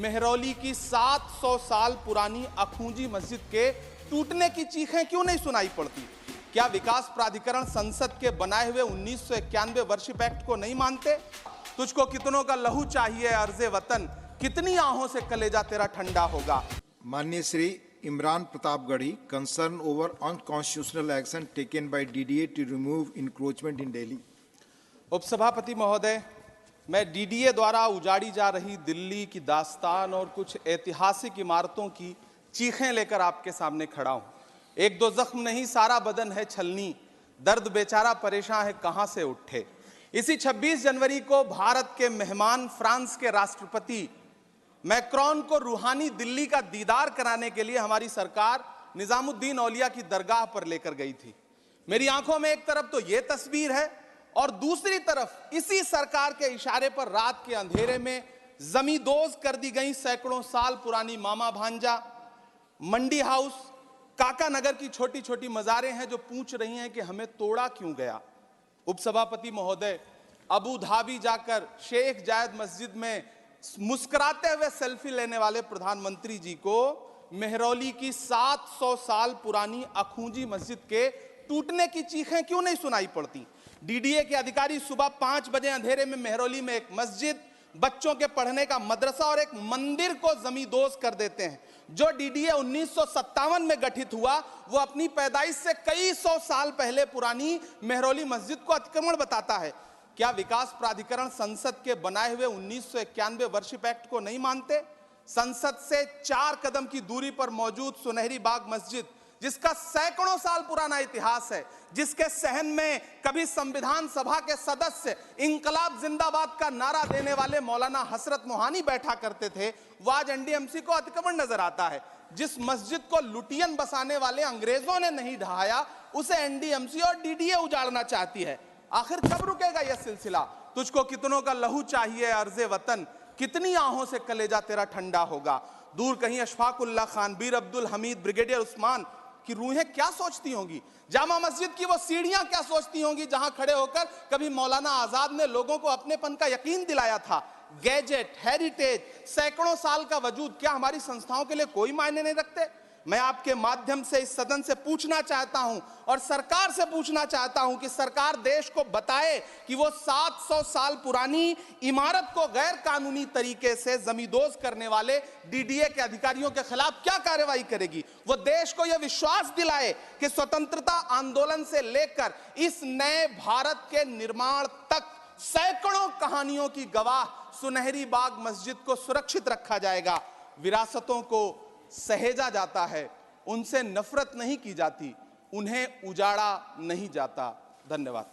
मेहरौली की 700 साल पुरानी अखूंजी मस्जिद के टूटने की चीखें क्यों नहीं सुनाई पड़ती? क्या विकास प्राधिकरण संसद के बनाए हुए 1991 वर्शिप एक्ट को नहीं मानते? तुझको कितनों का लहू चाहिए अर्ज़े वतन, कितनी आहों से कलेजा तेरा ठंडा होगा। माननीय Shri Imran Pratapgarhi, concern over unconstitutional action taken by DDA to remove encroachment in Delhi. उपसभापति महोदय, मैं डीडीए द्वारा उजाड़ी जा रही दिल्ली की दास्तान और कुछ ऐतिहासिक इमारतों की चीखें लेकर आपके सामने खड़ा हूं। एक दो जख्म नहीं, सारा बदन है छलनी, दर्द बेचारा परेशान है कहां से उठे। इसी 26 जनवरी को भारत के मेहमान फ्रांस के राष्ट्रपति मैक्रोन को रूहानी दिल्ली का दीदार कराने के लिए हमारी सरकार निजामुद्दीन औलिया की दरगाह पर लेकर गई थी। मेरी आंखों में एक तरफ तो यह तस्वीर है और दूसरी तरफ इसी सरकार के इशारे पर रात के अंधेरे में जमींदोज कर दी गई सैकड़ों साल पुरानी मामा भांजा, मंडी हाउस, काका नगर की छोटी छोटी मज़ारें हैं जो पूछ रही हैं कि हमें तोड़ा क्यों गया। उपसभापति महोदय, अबू धाबी जाकर शेख जायद मस्जिद में मुस्कुराते हुए सेल्फी लेने वाले प्रधानमंत्री जी को मेहरौली की 700 साल पुरानी अखूंजी मस्जिद के टूटने की चीखें क्यों नहीं सुनाई पड़ती? डीडीए के अधिकारी सुबह 5 बजे अंधेरे में मेहरौली में एक मस्जिद, बच्चों के पढ़ने का मदरसा और एक मंदिर को जमींदोज कर देते हैं। जो डीडीए 1957 में गठित हुआ वो अपनी पैदाइश से कई सौ साल पहले पुरानी मेहरौली मस्जिद को अतिक्रमण बताता है। क्या विकास प्राधिकरण संसद के बनाए हुए 1991 वर्शिप एक्ट को नहीं मानते? संसद से 4 कदम की दूरी पर मौजूद सुनहरी बाग मस्जिद, जिसका सैकड़ों साल पुराना इतिहास है, जिसके सहन में कभी संविधान सभा के सदस्य इंकलाब जिंदाबाद का नारा देने वाले मौलाना हसरत मोहानी बैठा करते थे, वो आज एनडीएमसी को अतिक्रमण नजर आता है। जिस मस्जिद को लुटियन बसाने वाले अंग्रेजों ने नहीं ढहाया, उसे एनडीएमसी और डीडीए उजाड़ना चाहती है। आखिर कब रुकेगा यह सिलसिला? तुझको कितनों का लहू चाहिए अर्ज़े वतन, कितनी आहों से कलेजा तेरा ठंडा होगा। दूर कहीं अशफाकुल्लाह खान, बीर अब्दुल हमीद, ब्रिगेडियर उस्मान की रूहें क्या सोचती होंगी? जामा मस्जिद की वो सीढ़ियां क्या सोचती होंगी जहां खड़े होकर कभी मौलाना आजाद ने लोगों को अपनेपन का यकीन दिलाया था। गैजेट, हेरिटेज, सैकड़ों साल का वजूद क्या हमारी संस्थाओं के लिए कोई मायने नहीं रखते? मैं आपके माध्यम से इस सदन से पूछना चाहता हूं और सरकार से पूछना चाहता हूं कि सरकार देश को बताए कि वो 700 साल पुरानी इमारत को गैर कानूनी तरीके से जमींदोज करने वाले डीडीए के अधिकारियों के खिलाफ क्या कार्रवाई करेगी। वो देश को यह विश्वास दिलाए कि स्वतंत्रता आंदोलन से लेकर इस नए भारत के निर्माण तक सैकड़ों कहानियों की गवाह सुनहरी बाग मस्जिद को सुरक्षित रखा जाएगा। विरासतों को सहेजा जाता है, उनसे नफरत नहीं की जाती, उन्हें उजाड़ा नहीं जाता। धन्यवाद।